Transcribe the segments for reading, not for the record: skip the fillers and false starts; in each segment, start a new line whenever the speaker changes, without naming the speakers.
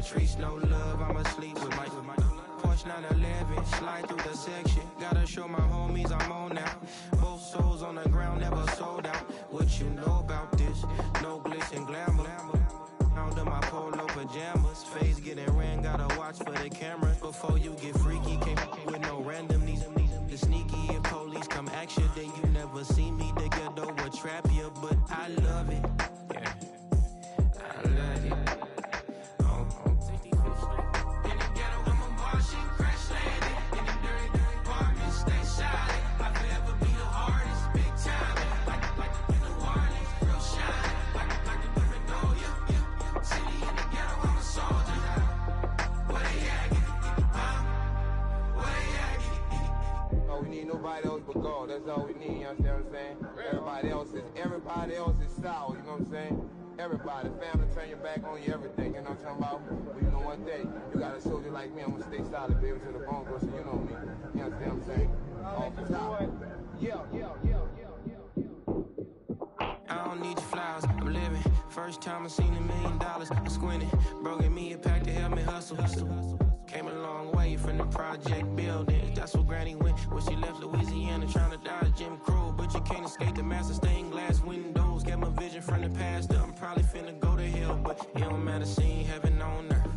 streets, no love, I'm asleep with my Porsche 911, slide through the section. Gotta show my homies I'm on now. Both souls on the ground, never sold out. What you know about this? No glitz and glamour. Under my polo pajamas, face getting ran, gotta watch for the cameras. Before you get freaky, can't with no random these the sneaky. If police come action, then you never see me. The ghetto will trap you, but I love it. Yeah, I love it. In the ghetto, I'm a Martian, crash landed. In the dirty apartment, stay silent. I forever be the hardest, big time. Like the Warnings, real shine. Like the women know you. City in the ghetto, I'm a soldier. Where they at? Where they at?
Oh, we need nobody else but God. That's all we need, you understand what I'm saying? Everybody else is sour, you know what I'm saying? Everybody, family, turn your back on you, everything, you know what I'm talking about? But you know one thing, you got a soldier like me, I'm gonna stay solid, baby, to the bone, bro, so you know me. You understand what I'm saying? Off the top.
I don't need your flowers, I'm living. First time I seen $1 million, I'm squinting. Bro, give me a pack to help me hustle. Came a long way from the project building. That's where Granny went when she left Louisiana, trying to dodge Jim Crow. But you can't escape the master stained glass windows. Got my vision from the past. I'm probably finna go to hell, but it don't matter, seeing heaven on earth.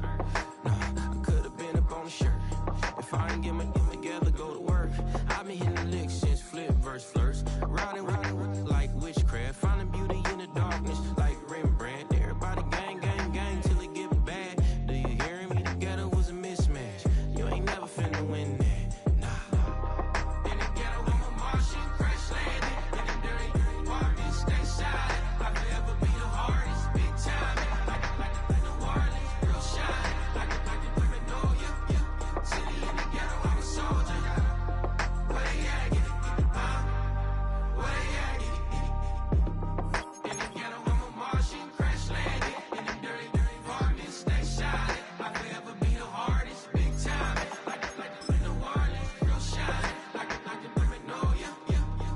No, I could've been up on the shirt. If I ain't get my together, go to work. I've been hitting the licks since flip verse flirts. Riding like witchcraft, finding beauty in the darkness like Rembrandt. Everybody gang till it get bad. Do you hear me? The ghetto was a mismatch. You ain't never finna win that. Nah. In the ghetto, I'm a Martian, crash landed. In the dirty apartment, stay silent. I forever be the hardest, big time. Like the Warnings, real shine. Like the women know you. City in the ghetto, I'm a soldier. Where they at? Where they at? In the ghetto, I'm a Martian, crash landed. In the dirty apartment, stay silent. I forever be the hardest, big time. Like the Warnings, real shine. Like the women know you.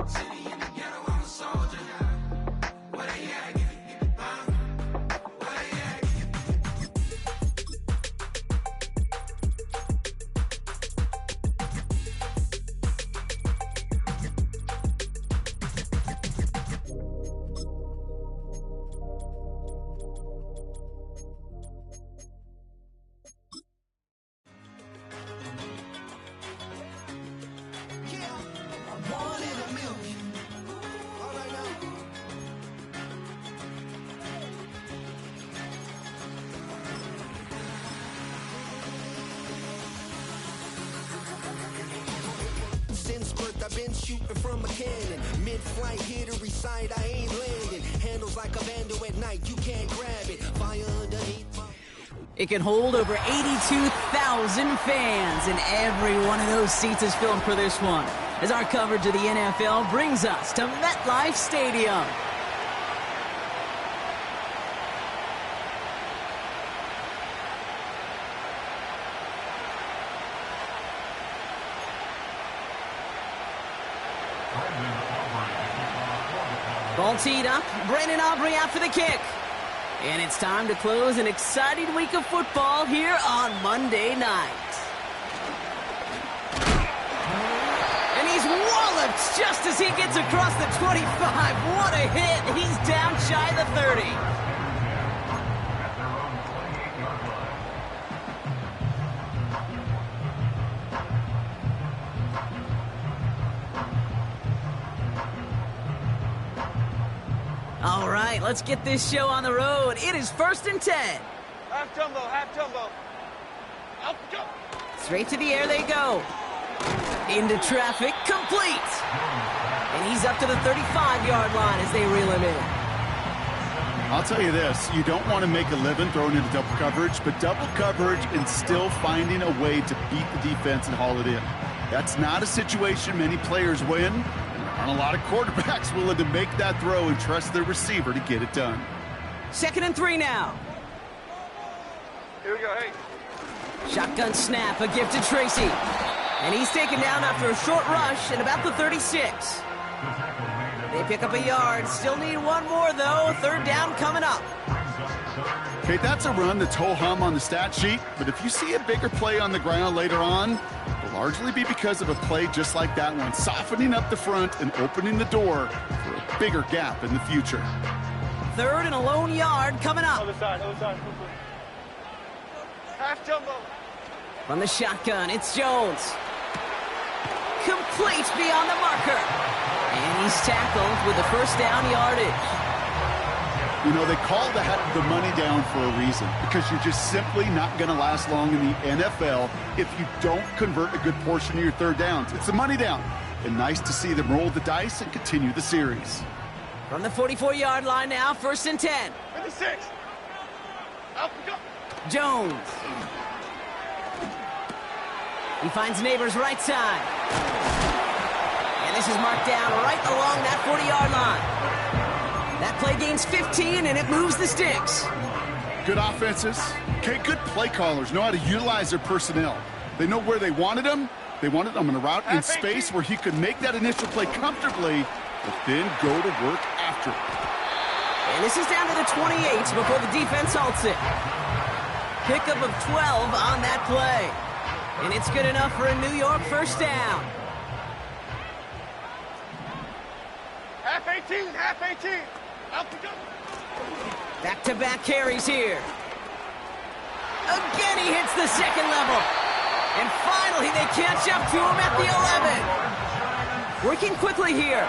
City in the ghetto, I'm a soldier. Where they at? Where they at?
Since birth, I've been shooting from a cannon. Mid-flight, here to recite, I ain't landing. Handles like a vandal at night, you can't grab it. Fire underneath.
It can hold over 82,000 fans, and every one of those seats is filled for this one, as our coverage of the NFL brings us to MetLife Stadium. Ball teed up, Brandon Aubrey after the kick. And it's time to close an exciting week of football here on Monday night. And he's walloped just as he gets across the 25. What a hit! He's down shy of the 30. All right, let's get this show on the road. It is 1st and 10.
Half tumble. Up, jump.
Straight to the air they go. Into traffic, complete. And he's up to the 35-yard line as they reel him in.
I'll tell you this, you don't want to make a living throwing into double coverage, but double coverage and still finding a way to beat the defense and haul it in. That's not a situation many players win. And a lot of quarterbacks willing to make that throw and trust their receiver to get it done.
2nd and 3 now.
Here we go, hey.
Shotgun snap, a gift to Tracy. And he's taken down after a short rush at about the 36. They pick up a yard. Still need one more, though. 3rd down coming up.
Okay, that's a run that's ho-hum on the stat sheet, but if you see a bigger play on the ground later on, it'll largely be because of a play just like that one, softening up the front and opening the door for a bigger gap in the future.
3rd and a lone yard coming up.
Other side, other side. Half jumbo.
From the shotgun, it's Jones. Complete beyond the marker. And he's tackled with the first down yardage.
You know, they call the money down for a reason, because you're just simply not going to last long in the NFL if you don't convert a good portion of your 3rd downs. It's the money down. And nice to see them roll the dice and continue the series.
From the 44-yard line now, 1st and 10.
56. Up we go.
Jones. He finds Neighbors right side. And this is marked down right along that 40-yard line. That play gains 15, and it moves the sticks.
Good offenses. Okay, good play callers know how to utilize their personnel. They know where they wanted them. They wanted them in a route in space where he could make that initial play comfortably, but then go to work after it.
And this is down to the 28 before the defense halts it. Pickup of 12 on that play. And it's good enough for a New York 1st down.
Half 18, half 18. Up we go.
Back-to-back carries here. Again, he hits the 2nd level. And finally, they catch up to him at the 11. Working quickly here.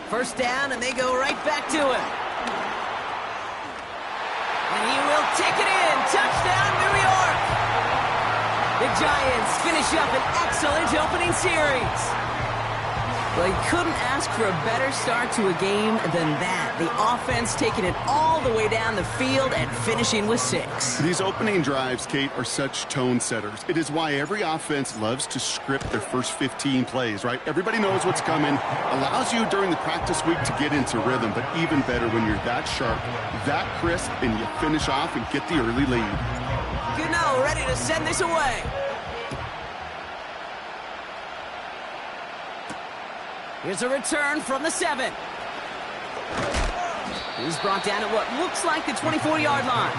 1st down, and they go right back to him. And he will take it in. Touchdown, New York. The Giants finish up an excellent opening series. Well, you couldn't ask for a better start to a game than that. The offense taking it all the way down the field and finishing with 6.
These opening drives, Kate, are such tone setters. It is why every offense loves to script their first 15 plays, right? Everybody knows what's coming. Allows you during the practice week to get into rhythm, but even better when you're that sharp, that crisp, and you finish off and get the early lead.
Gano ready to send this away. Here's a return from the 7. He's brought down at what looks like the 24-yard line.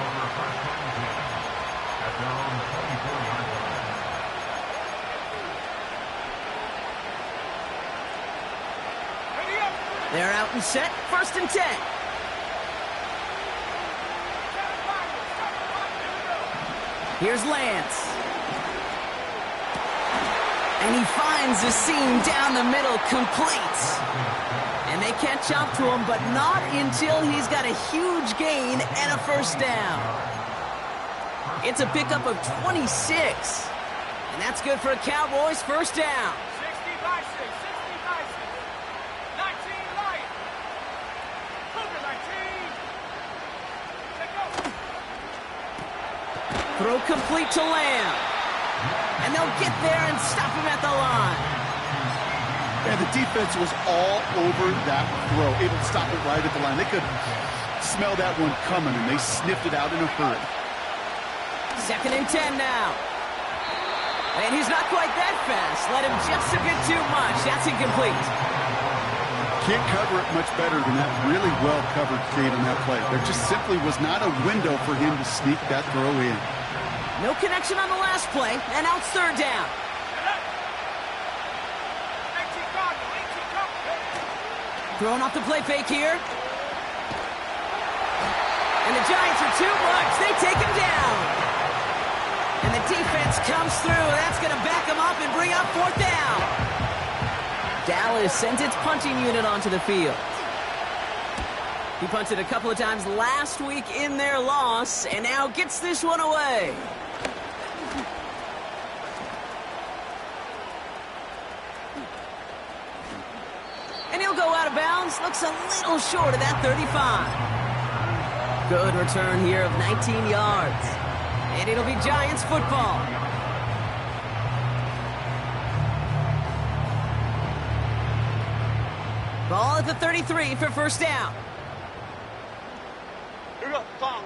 They're out and set, 1st and 10. Here's Lance. And he finds the seam down the middle, complete. And they catch up to him, but not until he's got a huge gain and a 1st down. It's a pickup of 26. And that's good for a Cowboys 1st down.
60 by 6, 60 by 6. 19 light. Cougar 19. Let go.
Throw complete to Lamb. And they'll get there and stop him at the line.
And the defense was all over that throw, able to stop it right at the line. They could smell that one coming, and they sniffed it out in a hurry.
2nd and 10 now. And he's not quite that fast. Let him just a bit too much. That's incomplete.
Can't cover it much better than that. Really well covered, Kate, on that play. There just simply was not a window for him to sneak that throw in.
No connection on the last play, and now it's 3rd down. Throwing off the play fake here. And the Giants are too much. They take him down. And the defense comes through. That's going to back him up and bring up 4th down. Dallas sends its punting unit onto the field. He punted a couple of times last week in their loss, and now gets this one away. And he'll go out of bounds. Looks a little short of that 35. Good return here of 19 yards. And it'll be Giants football. Ball at the 33 for 1st down.
Here we go. Calm.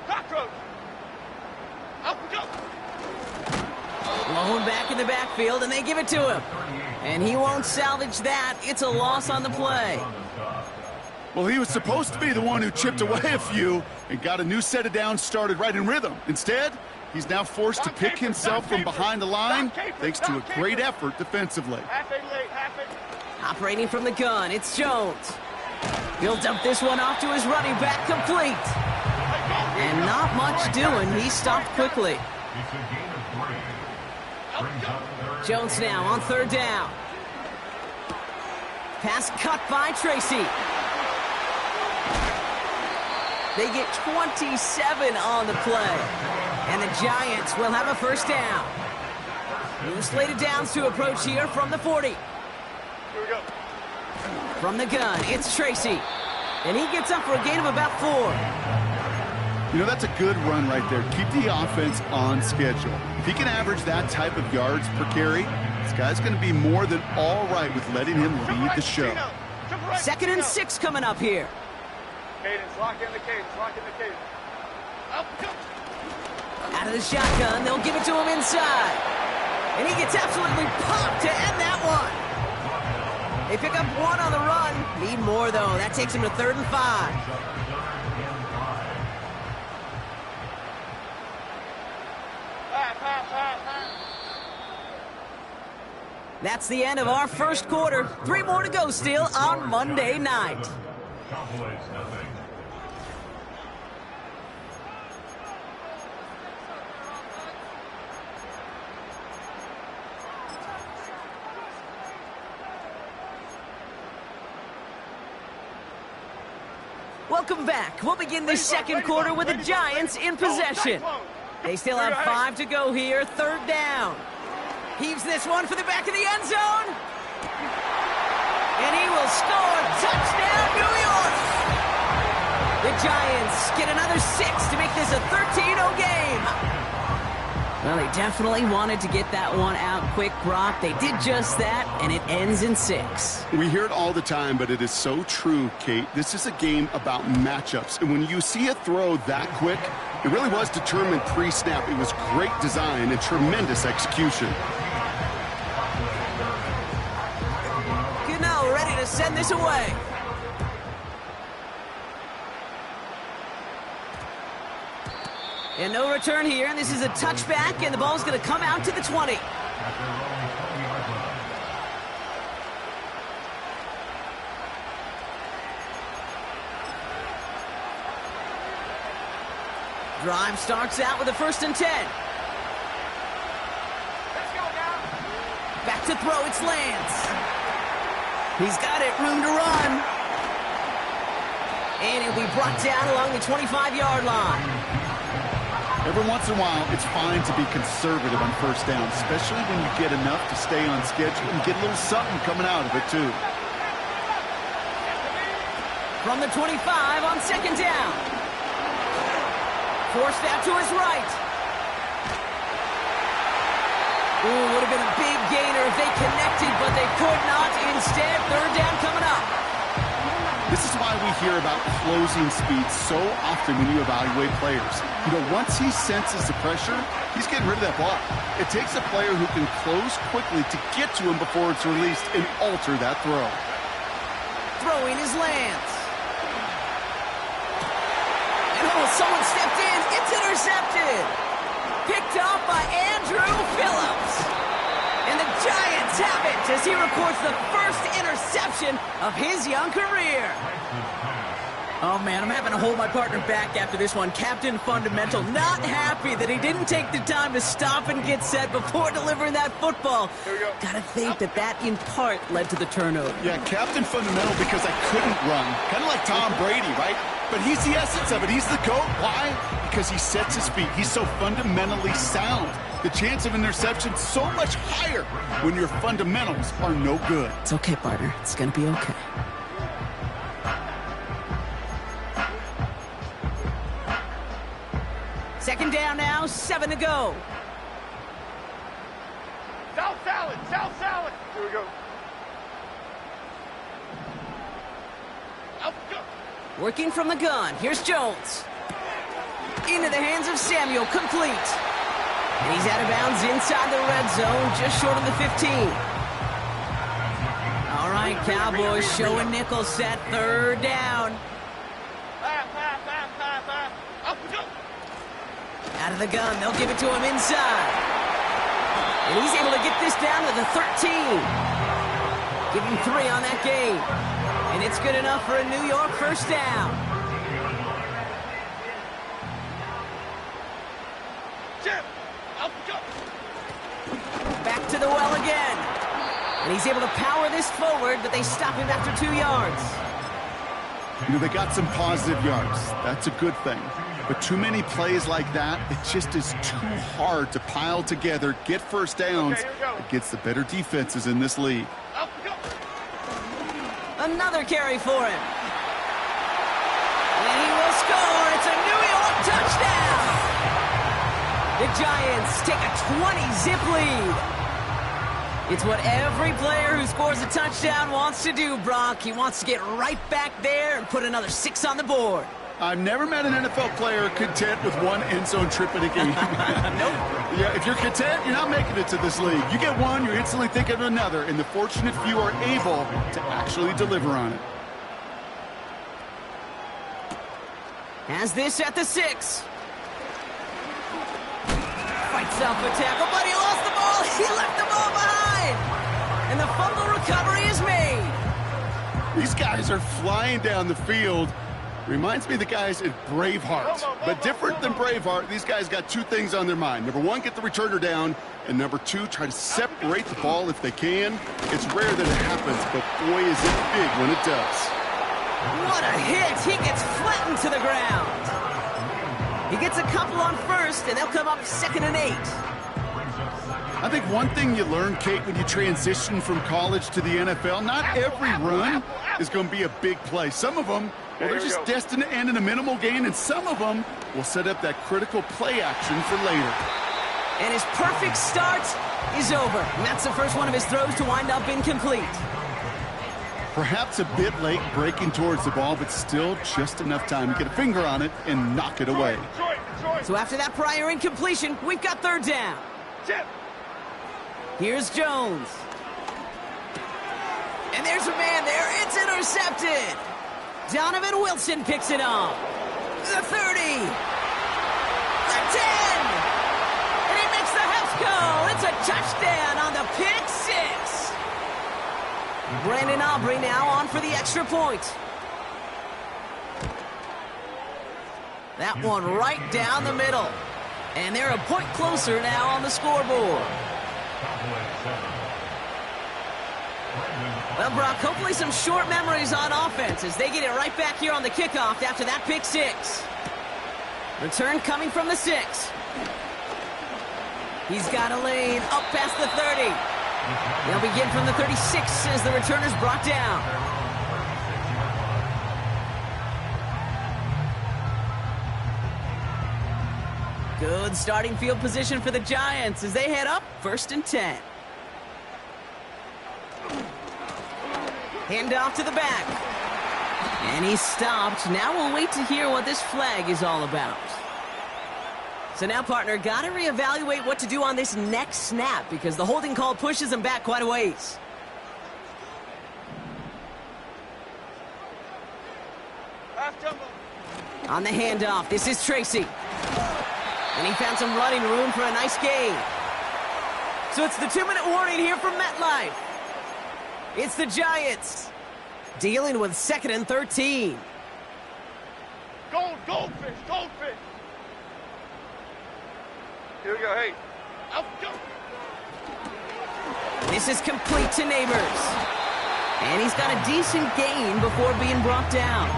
Cockroach. Up we
Blown back in the backfield, and they give it to him. And he won't salvage that. It's a loss on the play.
Well, he was supposed to be the one who chipped away a few and got a new set of downs started right in rhythm. Instead, he's now forced to pick himself from behind the line thanks to a great effort defensively.
Operating from the gun, it's Jones. He'll dump this one off to his running back, complete. And not much doing. He stopped quickly. Jones now on third down. Pass cut by Tracy. They get 27 on the play. And the Giants will have a first down. New slated downs to approach here from the 40. From the gun, it's Tracy. And he gets up for a gain of about 4.
You know, that's a good run right there. Keep the offense on schedule. If he can average that type of yards per carry, this guy's going to be more than all right with letting him lead the show.
2nd and 6 coming up here.
Cadence, lock in the cadence, lock in the cadence.
Out of the shotgun, they'll give it to him inside. And he gets absolutely popped to end that one. They pick up 1 on the run. Need more, though. That takes him to 3rd and 5. That's the end of our first quarter. 3 more to go still on Monday night. Welcome back. We'll begin the second quarter with the Giants in possession. They still have 5 to go here. 3rd down. Heaves this one for the back of the end zone. And he will score. Touchdown, New York. The Giants get another 6 to make this a 13-0 game. Well, they definitely wanted to get that one out quick, Brock. They did just that, and it ends in 6.
We hear it all the time, but it is so true, Kate. This is a game about matchups. And when you see a throw that quick, it really was determined pre-snap. It was great design and tremendous execution.
Gano ready to send this away. And no return here, and this is a touchback, and the ball's going to come out to the 20. Drive starts out with a 1st and 10.
Let's go now.
Back to throw, it's Lance. He's got it, room to run. And he'll be brought down along the 25-yard line.
Every once in a while, it's fine to be conservative on 1st down, especially when you get enough to stay on schedule and get a little something coming out of it, too.
From the 25 on 2nd down. Forced out to his right. Ooh, would have been a big gainer if they connected, but they could not. Instead, 3rd down coming up.
This is why we hear about closing speed so often when you evaluate players. You know, once he senses the pressure, he's getting rid of that ball. It takes a player who can close quickly to get to him before it's released and alter that throw.
Throwing is Lance. And oh, someone stepped in. It's intercepted. Picked off by Andrew Phillips. And the Giants have it as he records the first interception of his young career. Oh, man, I'm having to hold my partner back after this one. Captain Fundamental not happy that he didn't take the time to stop and get set before delivering that football. Gotta think that in part led to the turnover.
Yeah, Captain Fundamental because I couldn't run. Kind of like Tom Brady, right? But he's the essence of it. He's the GOAT. Why? Because he sets his feet. He's so fundamentally sound. The chance of interception so much higher when your fundamentals are no good.
It's okay, partner. It's gonna be okay. Second down now, 7 to go.
South salad, south salad. Here we go. Up, go.
Working from the gun. Here's Jones. Into the hands of Samuel, complete. And he's out of bounds inside the red zone, just short of the 15. All right, Cowboys showing nickel set, third down. Out of the gun, they'll give it to him inside. And he's able to get this down to the 13. Give him 3 on that game. And it's good enough for a New York first down. Back to the well again. And he's able to power this forward, but they stop him after 2 yards.
You know, they got some positive yards. That's a good thing. But too many plays like that, it just is too hard to pile together, get first downs against the better defenses in this league.
Another carry for him. And he will score. It's a New York touchdown. The Giants take a 20-zip lead. It's what every player who scores a touchdown wants to do, Brock. He wants to get right back there and put another 6 on the board.
I've never met an NFL player content with one end zone trip in a game.
Nope.
Yeah, if you're content, you're not making it to this league. You get one, you're instantly thinking of another, and the fortunate few are able to actually deliver on it.
Has this at the 6. Fights off a tackle, but he lost the ball. He left the ball behind. And the fumble recovery is made.
These guys are flying down the field. Reminds me of the guys at Braveheart. But different than Braveheart, these guys got 2 things on their mind. Number 1, get the returner down. And number 2, try to separate the ball if they can. It's rare that it happens, but boy, is it big when it does.
What a hit. He gets flattened to the ground. He gets a couple on first, and they'll come up 2nd and 8.
I think one thing you learn, Kate, when you transition from college to the NFL, not every run is going to be a big play. Some of them, well, they're just destined to end in a minimal gain, and some of them will set up that critical play action for later.
And his perfect start is over. And that's the first one of his throws to wind up incomplete.
Perhaps a bit late breaking towards the ball, but still just enough time to get a finger on it and knock it away.
So after that prior incompletion, we've got 3rd down. Here's Jones. And there's a man there. It's intercepted. Donovan Wilson picks it up. The 30. The 10. And he makes the house go. It's a touchdown on the pick 6. Brandon Aubrey now on for the extra point. That one right down the middle. And they're a point closer now on the scoreboard. Well, Brock, hopefully some short memories on offense as they get it right back here on the kickoff after that pick 6. Return coming from the 6. He's got a lane up past the 30. They'll begin from the 36 as the returner's brought down. Good starting field position for the Giants as they head up 1st and 10. Hand off to the back. And he's stopped. Now we'll wait to hear what this flag is all about. So now, partner, got to reevaluate what to do on this next snap because the holding call pushes him back quite a ways. On the handoff, this is Tracy. And he found some running room for a nice gain. So it's the 2-minute warning here from MetLife. It's the Giants dealing with 2nd and 13.
Goldfish. Here we go, hey. Up, go.
This is complete to Neighbors. And he's got a decent gain before being brought down.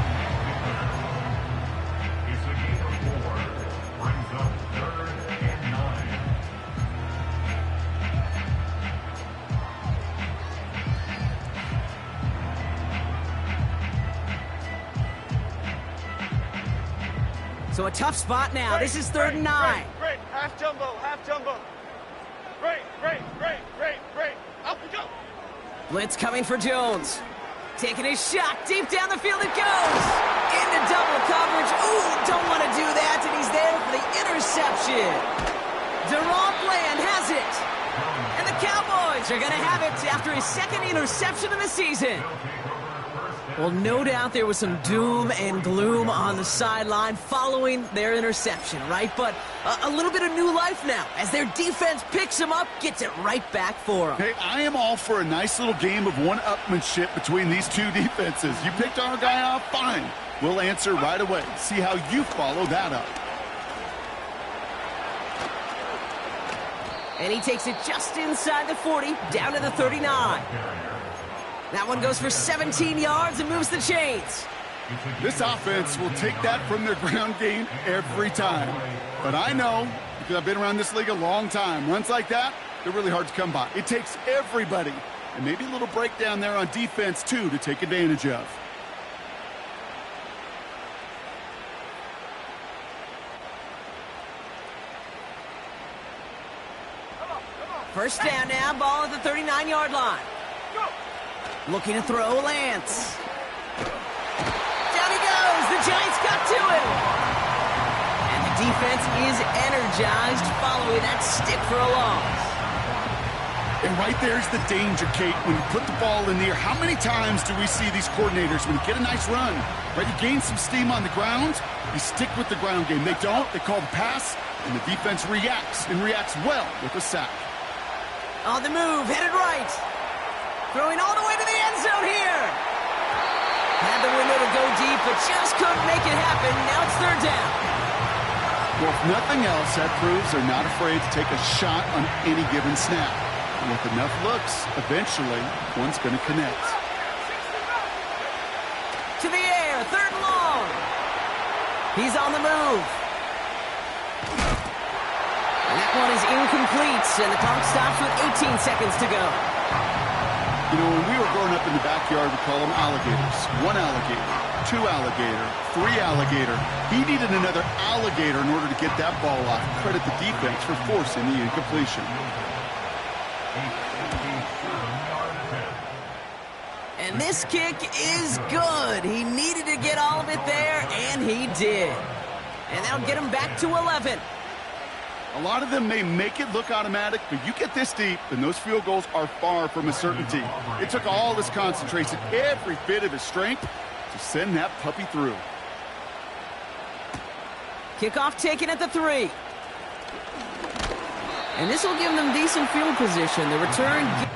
So a tough spot now. This is 3rd and 9.
Great. Half jumbo. Great. Up we go.
Blitz coming for Jones. Taking his shot. Deep down the field it goes. Into double coverage. Ooh, don't want to do that. And he's there for the interception. Deron Bland has it. And the Cowboys are going to have it after his second interception of the season. Well, no doubt there was some doom and gloom on the sideline following their interception, right? But a little bit of new life now as their defense picks him up, gets it right back for them.
Hey, I am all for a nice little game of one-upmanship between these two defenses. You picked our guy off, fine. We'll answer right away. See how you follow that up.
And he takes it just inside the 40, down to the 39. That one goes for 17 yards and moves the chains.
This offense will take that from their ground game every time. But I know, because I've been around this league a long time, runs like that, they're really hard to come by. It takes everybody, and maybe a little breakdown there on defense, too, to take advantage of.
First down now, ball at the 39-yard line. Looking to throw, Lance. Down he goes. The Giants got to him. And the defense is energized following that stick for a loss.
And right there's the danger, Kate, when you put the ball in the air. How many times do we see these coordinators, when you get a nice run, right, you gain some steam on the ground, you stick with the ground game. They don't. They call the pass, and the defense reacts, and reacts well with a sack.
On the move, headed right. Throwing all the way to the end zone here. Had the window to go deep, but just couldn't make it happen. Now it's third down.
Well, if nothing else, that proves they're not afraid to take a shot on any given snap. And with enough looks, eventually, one's going to connect.
To the air, third and long. He's on the move. And that one is incomplete, and the clock stops with 18 seconds to go.
You know, when we were growing up in the backyard, we call them alligators. One alligator, two alligator, three alligator. He needed another alligator in order to get that ball off. Credit the defense for forcing the incompletion.
And this kick is good. He needed to get all of it there, and he did. And that'll get him back to 11.
A lot of them may make it look automatic, but you get this deep, and those field goals are far from a certainty. It took all his concentration, every bit of his strength, to send that puppy through.
Kickoff taken at the 3. And this will give them decent field position. The return...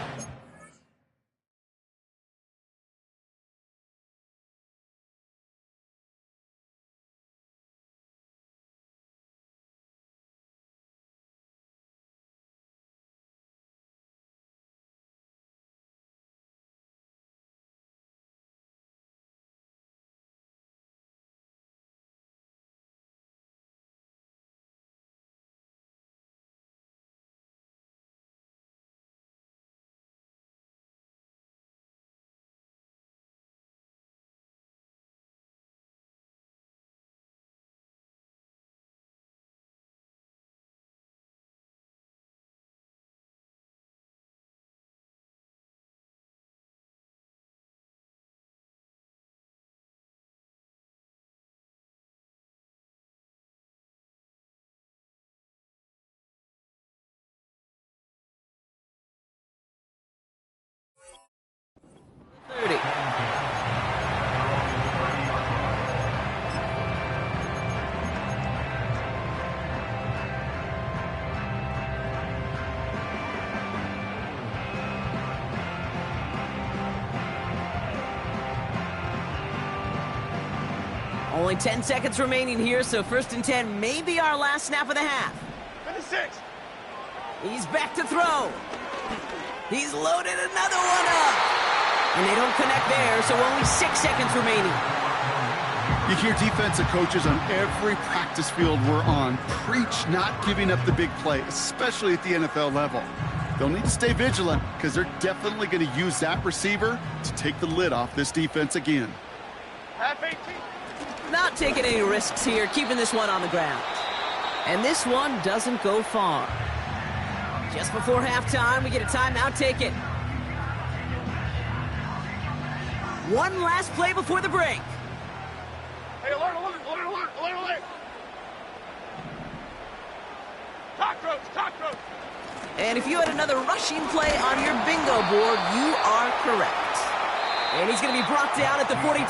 Only 10 seconds remaining here, so first and 10 may be our last snap of the half.
56.
He's back to throw. He's loaded another one up. And they don't connect there, so only 6 seconds remaining.
You hear defensive coaches on every practice field we're on preach not giving up the big play, especially at the NFL level. They'll need to stay vigilant because they're definitely going to use that receiver to take the lid off this defense again.
Half 18.
Not taking any risks here, keeping this one on the ground. And this one doesn't go far. Just before halftime, we get a timeout taken. One last play before the break.
Hey, alert, alert, alert, alert, alert, alert. Cockroach, cockroach.
And if you had another rushing play on your bingo board, you are correct. And he's going to be brought down at the 42.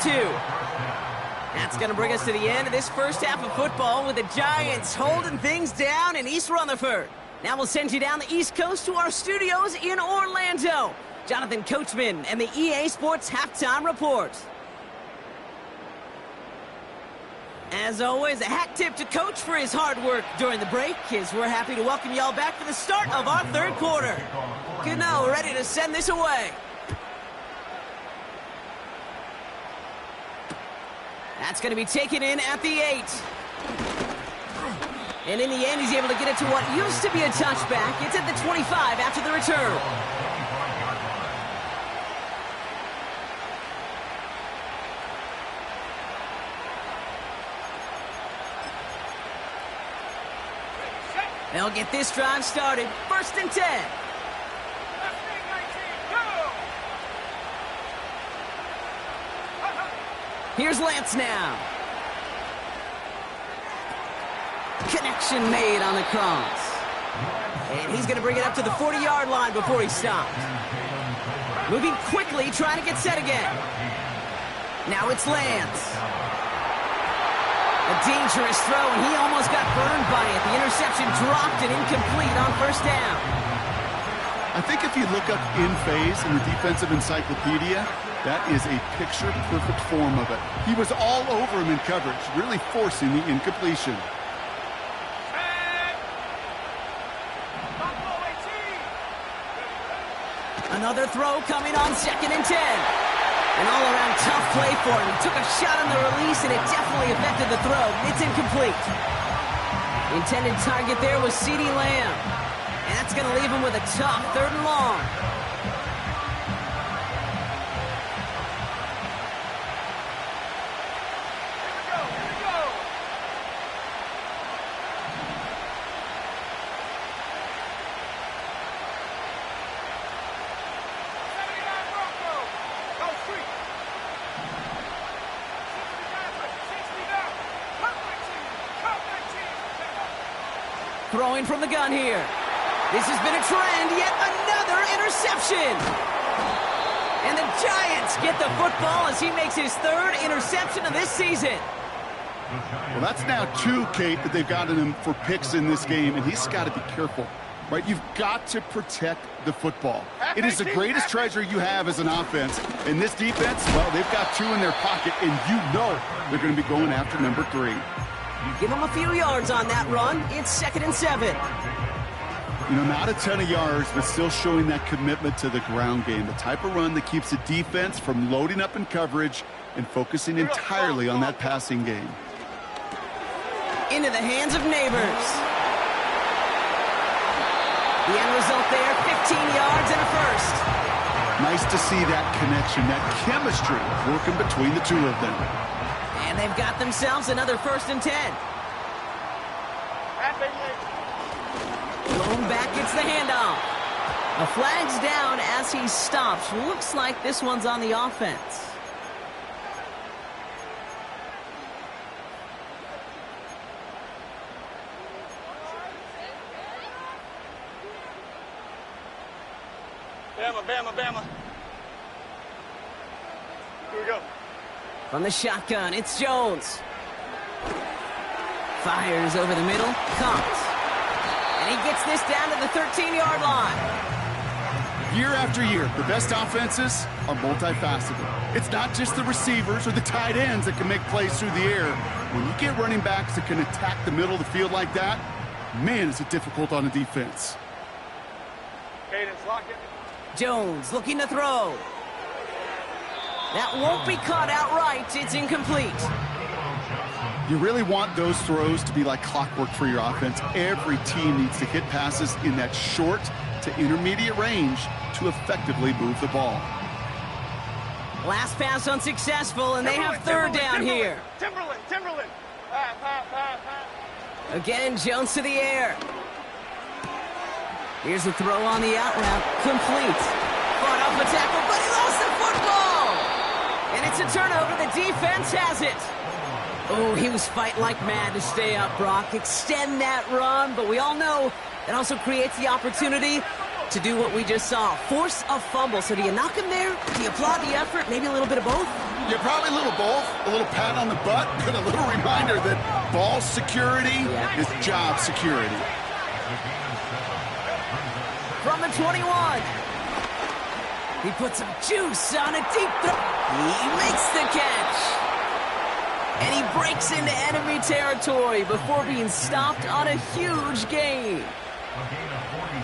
That's going to bring us to the end of this first half of football with the Giants holding things down in East Rutherford. Now we'll send you down the East Coast to our studios in Orlando. Jonathan Coachman and the EA Sports Halftime Report. As always, a hat tip to Coach for his hard work during the break, as we're happy to welcome y'all back for the start of our third quarter. Good now, we're ready to send this away. That's going to be taken in at the 8. And in the end, he's able to get it to what used to be a touchback. It's at the 25 after the return. They'll get this drive started. 1st and 10. Here's Lance now. Connection made on the cross. And he's going to bring it up to the 40-yard line before he stopped. Moving quickly, trying to get set again. Now it's Lance. A dangerous throw, and he almost got burned by it. The interception dropped and incomplete on 1st down.
I think if you look up in phase in the defensive encyclopedia, that is a picture-perfect form of it. He was all over him in coverage, really forcing the incompletion.
Another throw coming on 2nd and 10. An all-around tough play for him. He took a shot on the release, and it definitely affected the throw. It's incomplete. The intended target there was CeeDee Lamb. And that's going to leave him with a tough 3rd and long. Throwing from the gun here. This has been a trend, yet another interception. And the Giants get the football as he makes his 3rd interception of this season.
Well, that's now 2, Kate, that they've gotten him for picks in this game, and he's got to be careful, right? You've got to protect the football. It is the greatest treasure you have as an offense. And this defense, well, they've got 2 in their pocket, and you know they're going to be going after number 3.
Give him a few yards on that run. It's 2nd and 7.
You know, not a ton of yards, but still showing that commitment to the ground game. The type of run that keeps the defense from loading up in coverage and focusing entirely on that passing game.
Into the hands of Neighbors. The end result there, 15 yards and a 1st.
Nice to see that connection, that chemistry working between the 2 of them.
And they've got themselves another 1st and 10. Going back, it's the handoff. The flag's down as he stops. Looks like this one's on the offense.
Bama. Here we go.
From the shotgun, it's Jones. Fires over the middle, caught. And he gets this down to the 13-yard line.
Year after year, the best offenses are multifaceted. It's not just the receivers or the tight ends that can make plays through the air. When you get running backs that can attack the middle of the field like that, man, is it difficult on a defense.
Cadence, lock it.
Jones looking to throw. That won't be caught outright. It's incomplete.
You really want those throws to be like clockwork for your offense. Every team needs to hit passes in that short to intermediate range to effectively move the ball.
Last pass unsuccessful, and they have 3rd down here.
Timberland. Pass.
Again, Jones to the air. Here's a throw on the out route. Complete. Fought off the tackle, but he lost the football. And it's a turnover. The defense has it. Oh, he was fighting like mad to stay up, Brock. Extend that run, but we all know it also creates the opportunity to do what we just saw. Force a fumble. So do you knock him there? Do you applaud the effort? Maybe a little bit of both?
Yeah, probably a little both. A little pat on the butt, but a little reminder that ball security is job security.
From the 21. He puts some juice on a deep throw. He makes the catch. And he breaks into enemy territory before being stopped on a huge gain.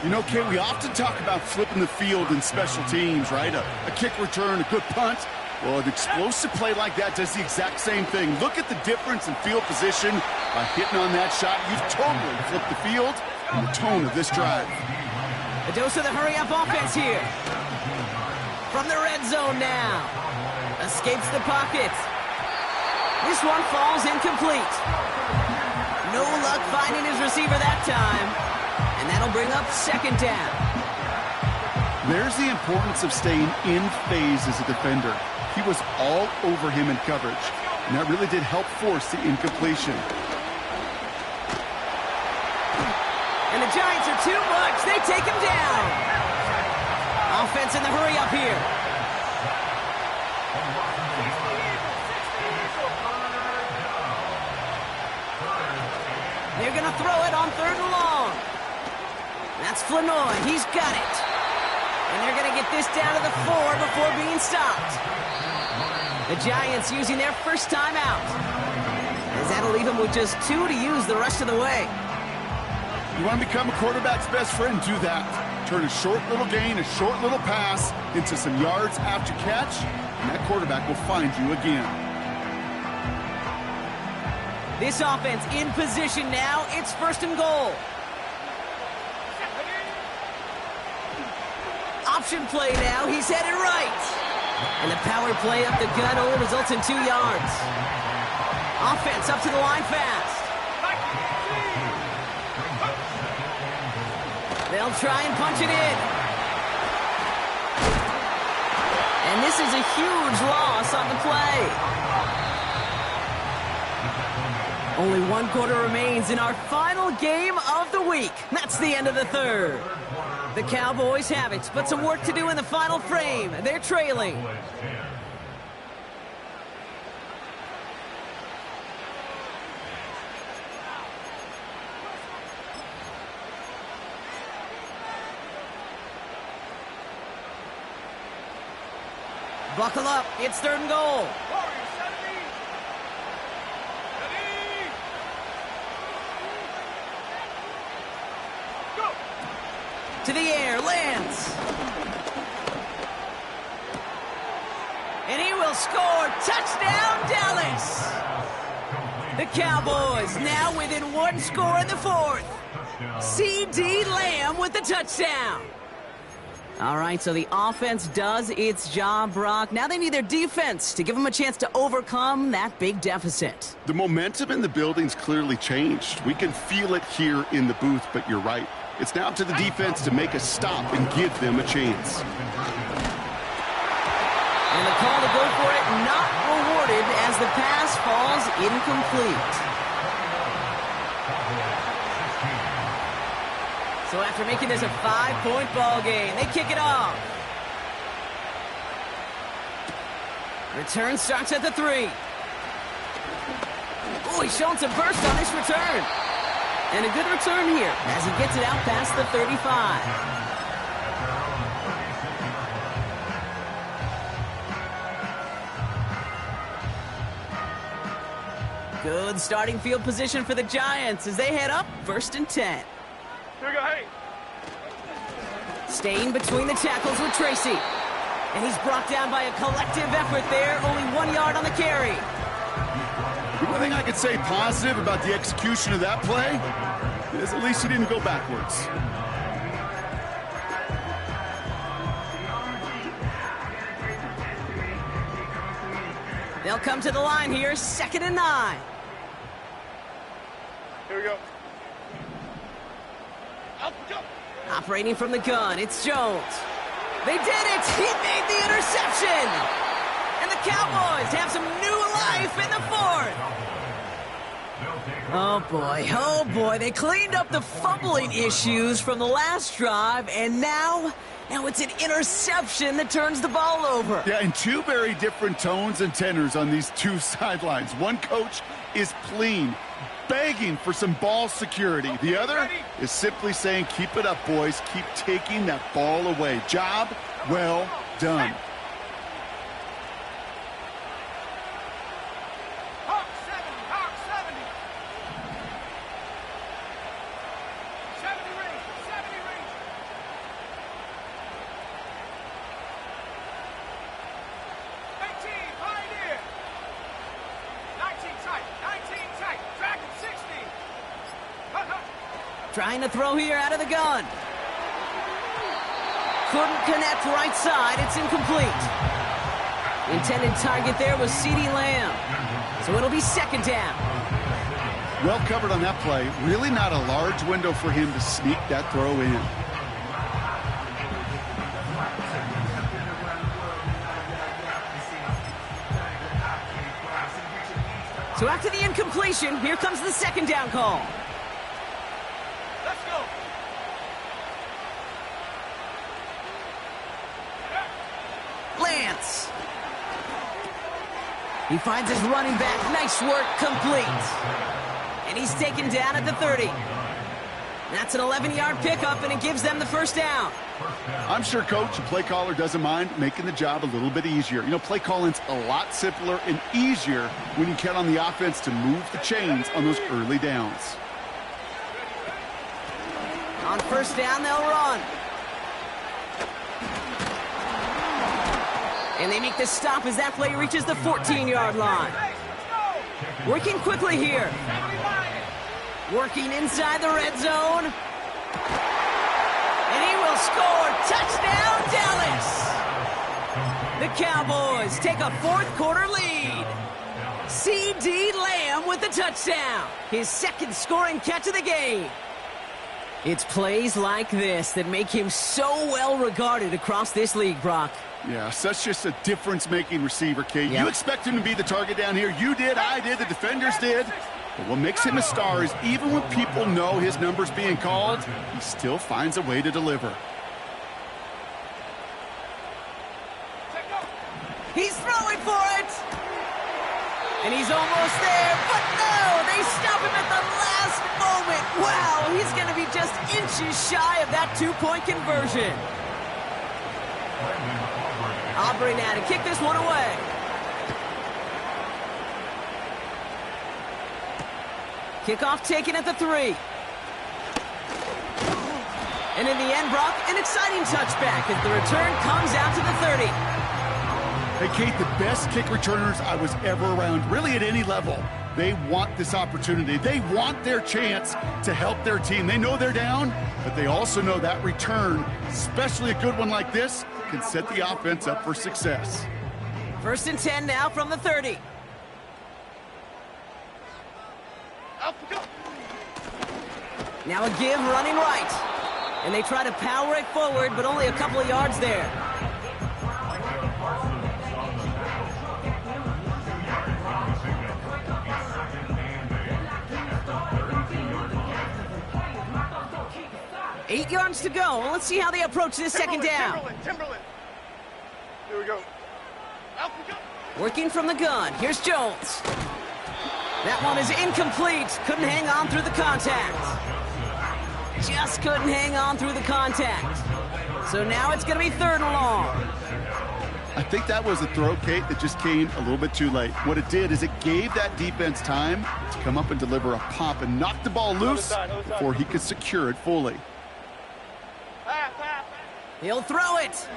You know, Kay, we often talk about flipping the field in special teams, right? A kick return, a good punt. Well, an explosive play like that does the exact same thing. Look at the difference in field position by hitting on that shot. You've totally flipped the field and the tone of this drive.
A dose of the hurry-up offense here. From the red zone now. Escapes the pocket. This one falls incomplete. No luck finding his receiver that time. And that'll bring up second down.
There's the importance of staying in phase as a defender. He was all over him in coverage, and that really did help force the incompletion.
And the Giants are too much. They take him down. Offense in the hurry up here. They're going to throw it on 3rd and long. That's Flanoy. He's got it. And they're going to get this down to the 4 before being stopped. The Giants using their first timeout. As that'll leave them with just 2 to use the rest of the way.
You want to become a quarterback's best friend? Do that. Turn a short little gain, a short little pass into some yards after catch, and that quarterback will find you again.
This offense in position now. It's 1st and goal. Option play now. He's headed right. And the power play up the gut only results in 2 yards. Offense up to the line fast. They'll try and punch it in. And this is a huge loss on the play. Only 1 quarter remains in our final game of the week. That's the end of the 3rd. The Cowboys have it, but some work to do in the final frame. They're trailing. Buckle up. It's 3rd and goal. To the air, lands. And he will score. Touchdown, Dallas. The Cowboys now within 1 score in the 4th. C.D. Lamb with the touchdown. All right, so the offense does its job, Brock. Now they need their defense to give them a chance to overcome that big deficit.
The momentum in the building's clearly changed. We can feel it here in the booth, but you're right. It's now up to the defense to make a stop and give them a chance.
And the call to go for it not rewarded as the pass falls incomplete. So after making this a 5-point ball game, they kick it off. Return starts at the 3. Oh, he's showing some burst on this return. And a good return here as he gets it out past the 35. Good starting field position for the Giants as they head up 1st and 10.
Here we go, hey.
Staying between the tackles with Tracy. And he's brought down by a collective effort there. Only 1 yard on the carry.
The one thing I could say positive about the execution of that play is at least he didn't go backwards.
They'll come to the line here, 2nd and 9.
Here we go.
Operating from the gun, it's Jones. They did it! He made the interception! And the Cowboys have some new life in the 4th. Oh boy, they cleaned up the fumbling issues from the last drive, and now it's an interception that turns the ball over.
Yeah, and two very different tones and tenors on these two sidelines. One coach is pleading, begging for some ball security. The other is simply saying, keep it up, boys. Keep taking that ball away. Job well done.
Hawk 70, Hawk 70. 70 range, 70 range. 18, Pioneer. 19 tight, 19 tight. Dragon 60.
Trying to throw here out of the gun. Couldn't connect right side. It's incomplete. Intended target there was CeeDee Lamb. So it'll be second down.
Well covered on that play. Really not a large window for him to sneak that throw in.
So after the incompletion, here comes the second down call.
Let's go.
Lance. He finds his running back. Nice work, complete. And he's taken down at the 30. That's an 11-yard pickup, and it gives them the first down.
I'm sure coach and play caller doesn't mind making the job a little bit easier. You know, play calling's a lot simpler and easier when you count on the offense to move the chains on those early downs.
On first down, they'll run. And they make the stop as that play reaches the 14-yard line. Working quickly here. Working inside the red zone. And he will score. Touchdown, Dallas! The Cowboys take a fourth-quarter lead. CeeDee Lamb with the touchdown. His second scoring catch of the game. It's plays like this that make him so well regarded across this league, Brock.
Yeah, such just a difference-making receiver, Kate.
Yep.
You expect him to be the target down here. You did, I did, the defenders did. But what makes him a star is even when people know his number's being called, he still finds a way to deliver.
He's throwing for it! And he's almost there, but no! They stop him at the last moment! Wow, he's going to be just inches shy of that two-point conversion. Aubrey now to kick this one away. Kickoff taken at the 3. And in the end, Brock, an exciting touchback as the return comes out to the 30.
Hey, Kate, the best kick returners I was ever around, really at any level, they want this opportunity. They want their chance to help their team. They know they're down, but they also know that return, especially a good one like this, can set the offense up for success.
First and 10 now from the 30. Now a give running right. And they try to power it forward, but only a couple of yards there. Eight yards to go. Let's see how they approach this second down.
Timberland. Here we go.
Working from the gun. Here's Jones. That one is incomplete. Couldn't hang on through the contact. Just couldn't hang on through the contact. So now it's going to be third and long.
I think that was a throw, Kate, that just came a little bit too late. What it did is it gave that defense time to come up and deliver a pop and knock the ball loose before he could secure it fully.
He'll throw it.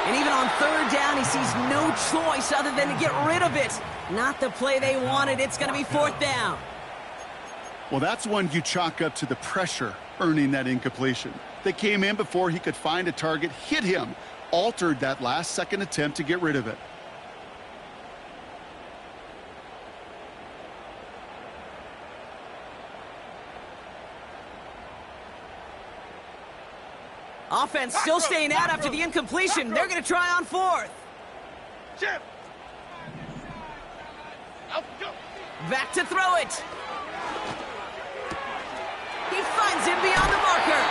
And even on third down, he sees no choice other than to get rid of it. Not the play they wanted. It's going to be fourth down.
Well, that's one you chalk up to the pressure earning that incompletion. They came in before he could find a target, hit him, altered that last-second attempt to get rid of it.
Offense still staying out after the incompletion. They're going to try on fourth. Back to throw it. He finds him beyond the marker.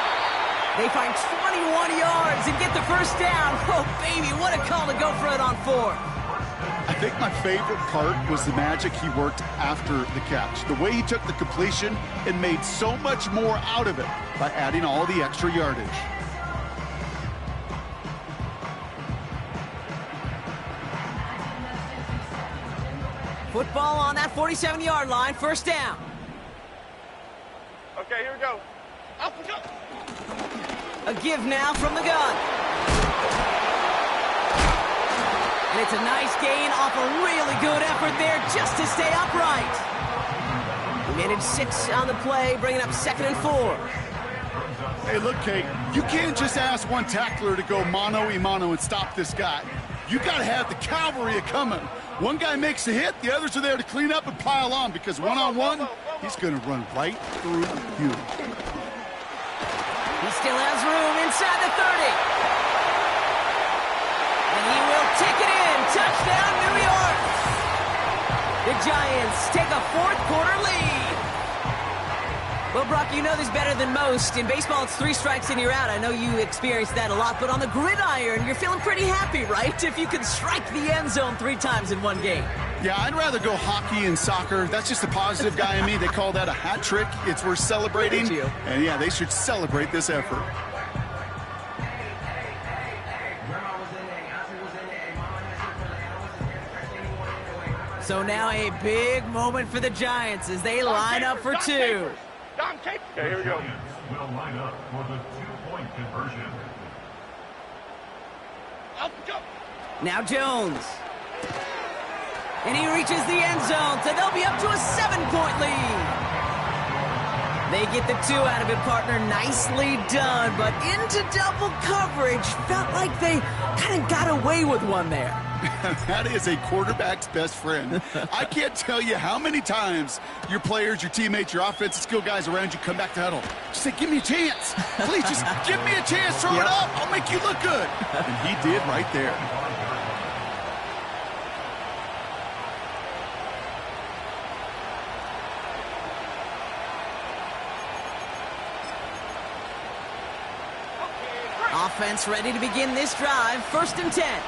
They find 21 yards and get the first down. Oh, baby, what a call to go for it on 4.
I think my favorite part was the magic he worked after the catch. The way he took the completion and made so much more out of it by adding all the extra yardage.
Football on that 47-yard line, first down.
Okay, here we go. Up we go.
A give now from the gun. And it's a nice gain off a really good effort there just to stay upright. We managed 6 on the play, bringing up 2nd and 4.
Hey, look, Kate, you can't just ask one tackler to go mano-a-mano and stop this guy. You got to have the cavalry coming. One guy makes a hit, the others are there to clean up and pile on, because one-on-one, he's going to run right through you.
He still has room inside the 30. And he will take it in. Touchdown, New York. The Giants take a 4th quarter lead. Well, Brock, you know this better than most. In baseball, it's 3 strikes and you're out. I know you experienced that a lot, but on the gridiron, you're feeling pretty happy, right? If you can strike the end zone 3 times in one game.
Yeah, I'd rather go hockey and soccer. That's just the positive guy in me. They call that a hat trick. It's worth celebrating. And yeah, they should celebrate this effort.
So now a big moment for the Giants as they line up for 2.
Okay, here we go.
Will line up for the 2-point conversion.
Up go.
Now Jones. And he reaches the end zone, so they'll be up to a 7-point lead. They get the 2 out of it, partner. Nicely done, but into double coverage. Felt like they kind of got away with one there.
That is a quarterback's best friend. I can't tell you how many times your players, your teammates, your offensive skill guys around you come back to huddle. Just say, give me a chance. Please, just give me a chance. Throw it up. I'll make you look good. And he did right there.
Offense ready to begin this drive. 1st and 10.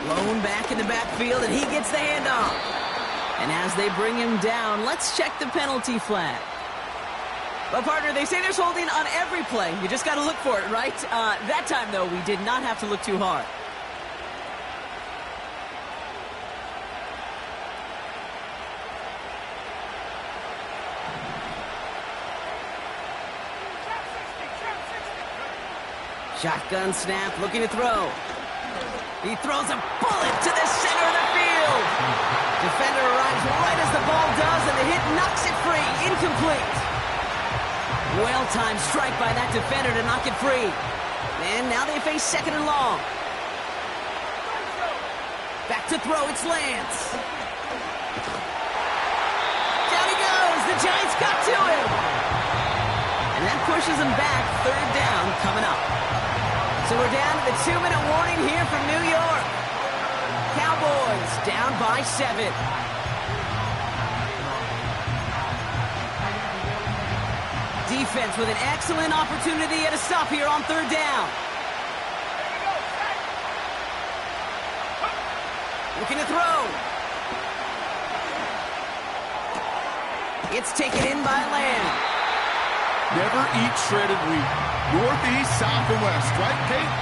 Lone back in the backfield, and he gets the handoff. And as they bring him down, let's check the penalty flag. Well, partner, they say there's holding on every play. You just got to look for it, right? That time, though, we did not have to look too hard. Shotgun snap, looking to throw. He throws a bullet to the center of the field. Defender arrives right as the ball does, and the hit knocks it free. Incomplete. Well-timed strike by that defender to knock it free. And now they face 2nd and long. Back to throw, it's Lance. Down he goes. The Giants got to him. And that pushes him back. 3rd down coming up. So we're down to the 2-minute warning here from New York. Cowboys down by 7. Defense with an excellent opportunity at a stop here on 3rd down. Looking to throw. It's taken in by Lamb.
Never eat shredded wheat. Northeast, south, and west, right, Kate?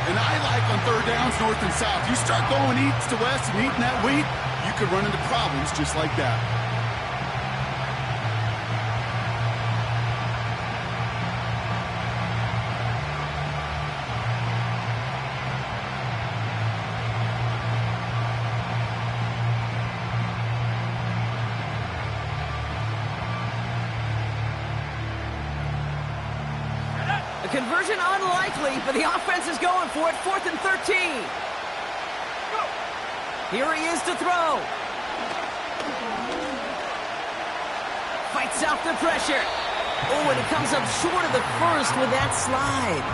And I like on 3rd downs, north and south. You start going east to west and eating that wheat, you could run into problems just like that.
A conversion unlikely, but the offense is going for it. 4th and 13. Here he is to throw. Fights off the pressure. Oh, and he comes up short of the first with that slide.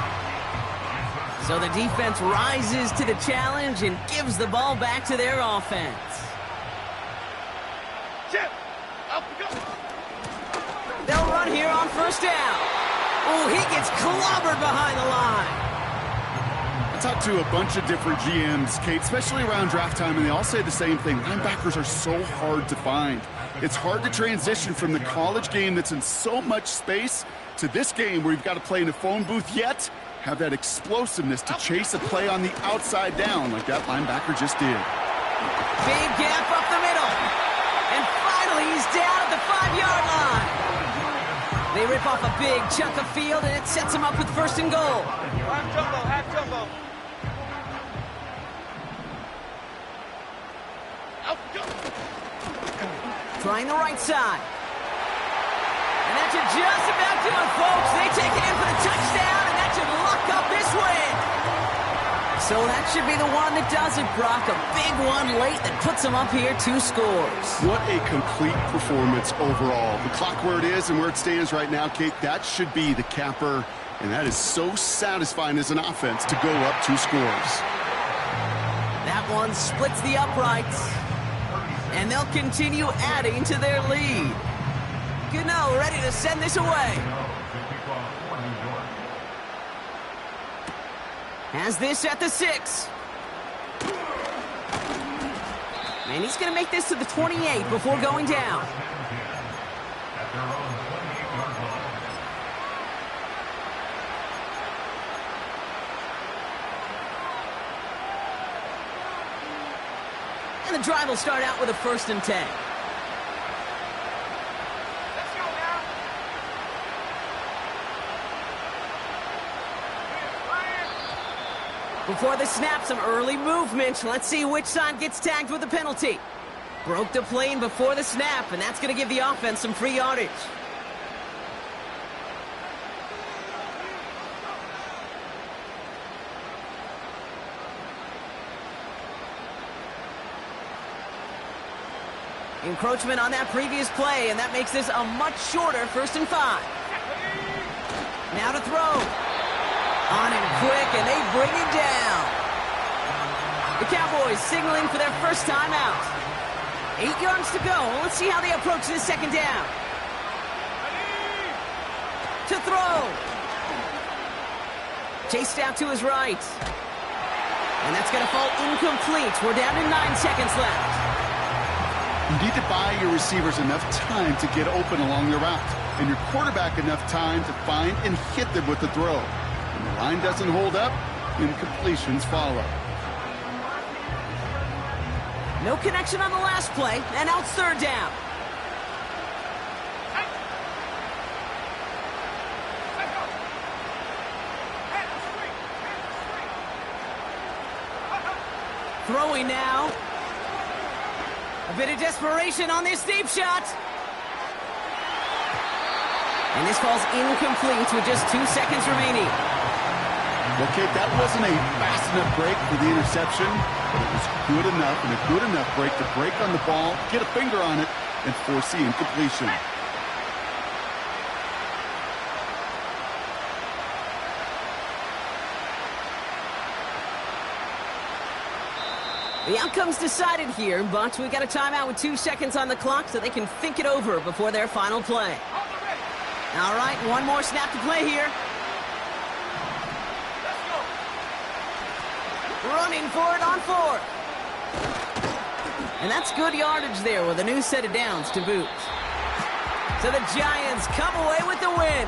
So the defense rises to the challenge and gives the ball back to their offense. They'll run here on first down. Oh, he gets clobbered behind the line.
I talked to a bunch of different GMs, Kate, especially around draft time, and they all say the same thing. Linebackers are so hard to find. It's hard to transition from the college game that's in so much space to this game where you've got to play in a phone booth, yet have that explosiveness to chase a play on the outside down like that linebacker just did.
Big gap up the middle. And finally, he's down at the 5-yard line. They rip off a big chunk of field, and it sets him up with first and goal.
Half jumbo.
Trying the right side. And that should just about do it, folks. They take it in for the touchdown, and that should lock up this win. So that should be the one that does it, Brock. A big one late that puts them up here 2 scores.
What a complete performance overall. The clock where it is and where it stands right now, Kate, that should be the capper. And that is so satisfying as an offense to go up 2 scores.
That one splits the uprights. And they'll continue adding to their lead. Gano ready to send this away. Has this at the 6. And he's going to make this to the 28 before going down. And the drive will start out with a 1st and 10.
Let's go now.
Before the snap, some early movement. Let's see which side gets tagged with a penalty. Broke the plane before the snap, and that's going to give the offense some free yardage. Encroachment on that previous play, and that makes this a much shorter 1st and 5. Now to throw. On him quick, and they bring him down. The Cowboys signaling for their first time out. 8 yards to go. Let's see how they approach this 2nd down. To throw. Chased out to his right. And that's going to fall incomplete. We're down to 9 seconds left.
You need to buy your receivers enough time to get open along the route, and your quarterback enough time to find and hit them with the throw. When the line doesn't hold up, incompletions follow.
No connection on the last play, and now it's 3rd down. Throwing now. A bit of desperation on this deep shot. And this falls incomplete with just 2 seconds remaining.
Well, Kate, that wasn't a fast enough break for the interception, but it was good enough and a good enough break to break on the ball, get a finger on it, and force the incompletion.
The outcome's decided here, but we got a timeout with 2 seconds on the clock so they can think it over before their final play. All right, one more snap to play here.
Let's go.
Running for it on 4th. And that's good yardage there with a new set of downs to boot. So the Giants come away with the win.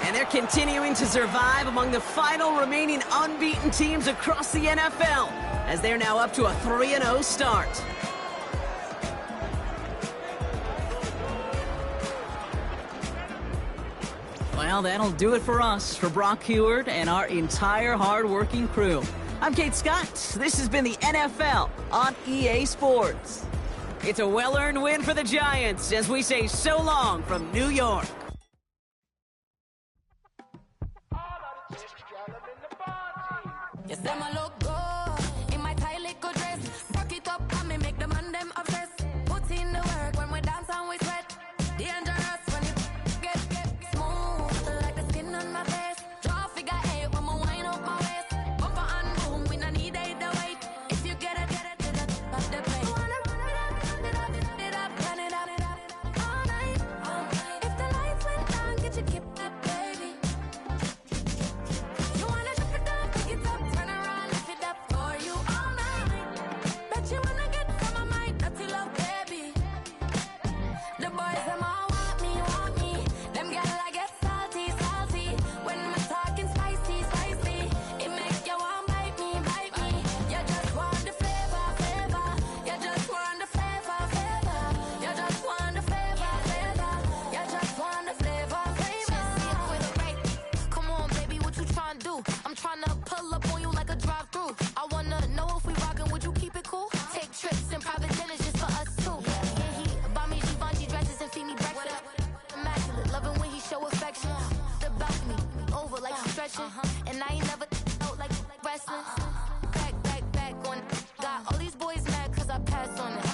And they're continuing to survive among the final remaining unbeaten teams across the NFL, as they're now up to a 3-0 start. Well, that'll do it for us, for Brock Heward and our entire hard-working crew. I'm Kate Scott. This has been the NFL on EA Sports. It's a well-earned win for the Giants as we say so long from New York.
Yes, them a look good in my tight little dress. Rock it up and me make the man them obsessed. Put in the work when we dance and we sweat. Dangerous when you get smooth like the skin on my face. Draw figure 8 when we wind up my waist. them all want me, want me. Them girl I get salty, salty. When I'm talking spicy, spicy. It make you want bite me, bite me. You just want the flavor, flavor. You just want the flavor, flavor. You just want the flavor, flavor. You just want the flavor, flavor. With a right. Come on, baby, what you tryna do? I'm tryna pull up on you like a drive-through. I wanna know if we rockin', would you keep it cool? Take trips and private dinners just for us two. Yeah, he buy me Givenchy dresses and feed me breakfast. Immaculate, loving when he show affection. The balcony, over like he's stretching. And I ain't never out like wrestling. Back on. Got all these boys mad cause I passed on it.